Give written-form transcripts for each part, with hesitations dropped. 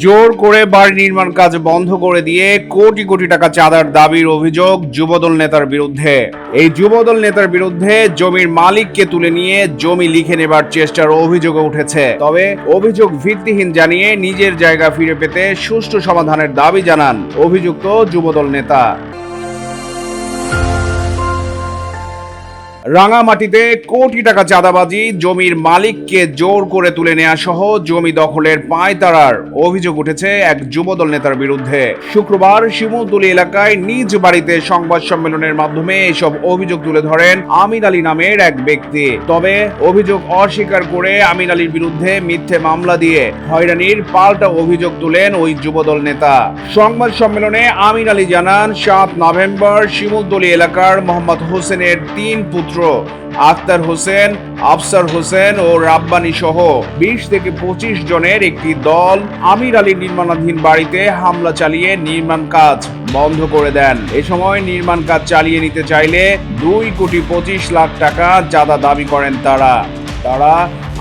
জোর করে বাড়ি নির্মাণ কাজ বন্ধ করে দিয়ে কোটি কোটি টাকা চাঁদার দাবির অভিযোগ যুবদল নেতার বিরুদ্ধে। এই যুবদল নেতার বিরুদ্ধে জমির মালিককে তুলে নিয়ে জমি লিখে নেবার চেষ্টার অভিযোগ উঠেছে। তবে অভিযোগ ভিত্তিহীন জানিয়ে নিজের জায়গা ফিরে পেতে সুষ্ঠু সমাধানের দাবি জানান অভিযুক্ত যুবদল নেতা। রাঙামাটিতে কোটি টাকা চাঁদাবাজি, জমির মালিককে জোর করে তুলে নেওয়া সহ জমি দখলের পাঁয়তারার অভিযোগ উঠেছে এক যুবদল নেতার বিরুদ্ধে। শুক্রবার শিমুলতলী এলাকায় নিজ বাড়িতে সংবাদ সম্মেলনের মাধ্যমে এসব অভিযোগ তুলে ধরেন আমিন আলী নামের এক ব্যক্তি। তবে অভিযোগ অস্বীকার করে আমিন আলীর বিরুদ্ধে মিথ্যে মামলা দিয়ে হয়রানির পাল্টা অভিযোগ তুলেন ওই যুবদল নেতা। সংবাদ সম্মেলনে আমিন আলী জানান, 7 নভেম্বর শিমুলতলী এলাকার মোহাম্মদ হোসেনের 3 পুত্র আক্তার হোসেন, আফসার হোসেন ও রাব্বানি সহ 20 থেকে 25 জনের একটি দল আমির আলীর নির্মাণাধীন বাড়িতে হামলা চালিয়ে নির্মাণ কাজ বন্ধ করে দেন। এ সময় নির্মাণ কাজ চালিয়ে নিতে চাইলে 2,25,00,000 টাকা চাঁদা দাবি করেন তারা।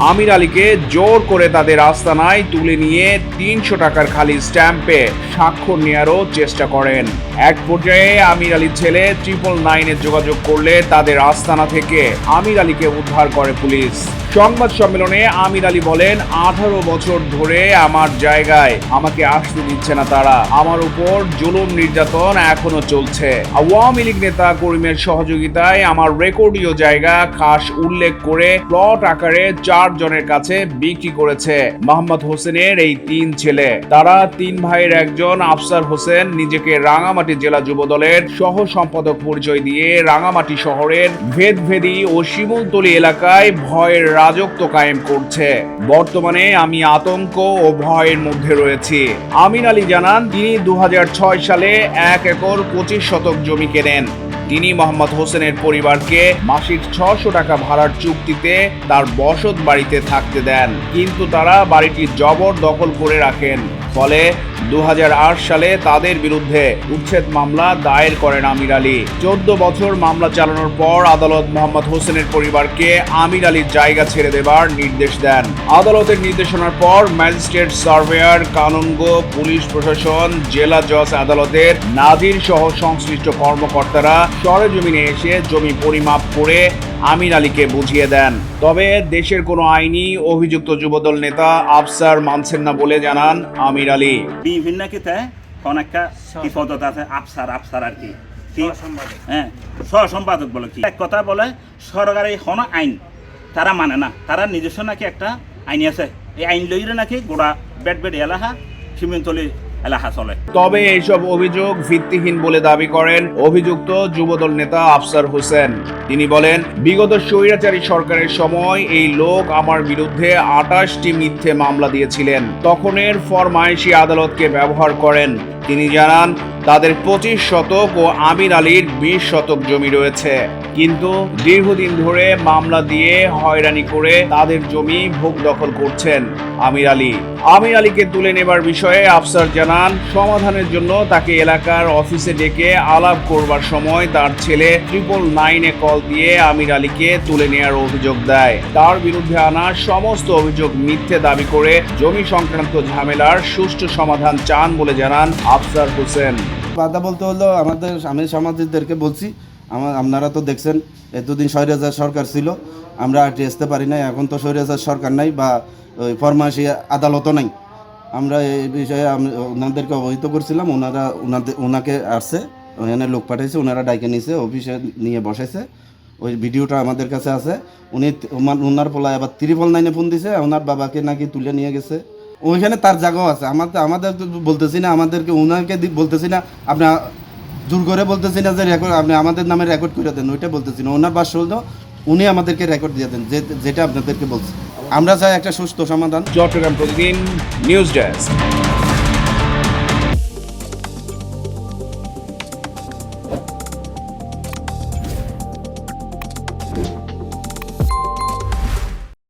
আমির আলীকে জোর করে তাদের আস্তানায় তুলে নিয়ে 300 টাকার খালি স্ট্যাম্পে স্বাক্ষর নেওয়ারও চেষ্টা করেন। এক পর্যায়ে আমির আলীর ছেলে 999-এ যোগাযোগ করলে তাদের আস্তানা থেকে আমির আলীকে উদ্ধার করে পুলিশ। সংবাদ সম্মেলনে আমির আলী বলেন, 18 বছর ধরে আমার জায়গায় আমাকে আসতে দিচ্ছে না তারা। আমার উপর জুলুম নির্যাতন এখনো চলছে। আওয়ামী লীগ নেতা করিমের সহযোগিতায় আমার রেকর্ডীয় জায়গা খাস উল্লেখ করে প্লট আকারে 4 জনের কাছে বিক্রি করেছে মোহাম্মদ হোসেনের এই 3 ছেলে। তারা 3 ভাইয়ের একজন আফসার হোসেন নিজেকে রাঙামাটি জেলা যুবদলের সহ সম্পাদক পরিচয় দিয়ে রাঙামাটি শহরের ভেদভেদি ও শিমুলতলী এলাকায় ভয়ের রাজত্ব কায়েম করছে। বর্তমানে আমি আতঙ্ক ও ভয়ের মধ্যে রয়েছি। আমিন আলী জানান, তিনি 2006 সালে 1 একর 25 শতক জমি কেনেন। তিনি মোহাম্মদ হোসেনের পরিবারকে মাসিক 600 টাকা ভাড়ার চুক্তিতে তার বসত বাড়িতে থাকতে দেন, কিন্তু তারা বাড়িটি জবরদখল করে রাখেন। ফলে 2008 সালে তাদের বিরুদ্ধে উচ্ছেদ মামলা দায়ের করেন আমির আলী। 14 বছর মামলা চালানোর পর আদালত মোহাম্মদ হোসেনের পরিবারকে আমির আলীর জায়গা ছেড়ে দেবার নির্দেশ দেন। আদালতের নির্দেশনার পর ম্যাজিস্ট্রেট, সার্ভেয়ার, কানুনগো, পুলিশ প্রশাসন, জেলা জজ আদালতের নাজির সহ সংশ্লিষ্ট কর্মকর্তারা সরেজমিনে এসে জমি পরিমাপ করে আমির আলীকে বুঝিয়ে দেন। তবে দেশের কোনো আইনি অভিযুক্ত যুবদল নেতা আফসার মানছেন না বলে জানান আমির আলী। বিভিন্ন ক্ষেত্রে অনেকটা কি পদ্ধতি আছে, আফসার আর কি হ্যাঁ সহসম্পাদক বলে কি এক কথা বলে, সরকারি কোনো আইন তারা মানে না। তারা নিজস্ব নাকি একটা আইন আছে, এই আইন লইলে নাকি গোড়া বেড এলাকা শিমুলতলী এলাকা চলে। তবে এইসব অভিযোগ ভিত্তিহীন বলে দাবি করেন অভিযুক্ত যুবদল নেতা আফসার হোসেন। তিনি বলেন, বিগত স্বৈরাচারী সরকারের সময় এই লোক আমার বিরুদ্ধে 28টি মিথ্যে মামলা দিয়েছিলেন। তখনের ফরমায়েশি আদালতকে ব্যবহার করেন। তিনি জানান, তাদের 25 শতক ও আমির আলীর 20 শতক জমি রয়েছে, কিন্তু দীর্ঘদিন ধরে মামলা দিয়ে হয়রানি করে তাদের জমি ভোগ দখল করছেন আমির আলী। আমির আলীকে তুলে নেবার বিষয়ে আফসার জানান, সমাধানের জন্য তাকে এলাকার অফিসে ডেকে আলাপ করবার সময় তার ছেলে 999-এ কল দিয়ে আমির আলীকে তুলে নেওয়ার অভিযোগ দেয়। তার বিরুদ্ধে আনা সমস্ত অভিযোগ মিথ্যে দাবি করে জমি সংক্রান্ত ঝামেলার সুষ্ঠু সমাধান চান বলে জানান আফসার হোসেন। বাধা বলতে হলো, আমি সামাজিকদেরকে বলছি, আপনারা তো দেখছেন এতদিন স্বৈরাচার সরকার ছিল, আমরা আর আসতে পারি নাই। এখন তো স্বৈরাচার সরকার নাই বা ওই ফরমায়েশি আদালতও নাই। আমরা এই বিষয়ে ওনাদেরকে অবহিত করছিলাম। ওনাকে আসছে, ওখানে লোক পাঠাইছে, ওনারা ডাইকে নিয়েছে, অফিসে নিয়ে বসাইছে। ওই ভিডিওটা আমাদের কাছে আছে। ওনার পোলায় আবার 999-এ ফোন দিছে, ওনার বাবাকে নাকি তুলে নিয়ে গেছে। ওইখানে তার জায়গাও আছে। আমাদের বলতেছি না, আমাদেরকে ওনাকে বলতেছি না, আপনার জোর করে বলতেছি না যে রেকর্ড আপনি আমাদের নামে রেকর্ড করে দেন, ওইটা বলতেছি না। ওনার বাস হলো উনি আমাদেরকে রেকর্ড দিয়ে দেন, যেটা আপনাদেরকে বলছি। আমরা চাই একটা সুস্থ সমাধান। চট্টগ্রাম প্রতিদিন নিউজ ডেস্ক।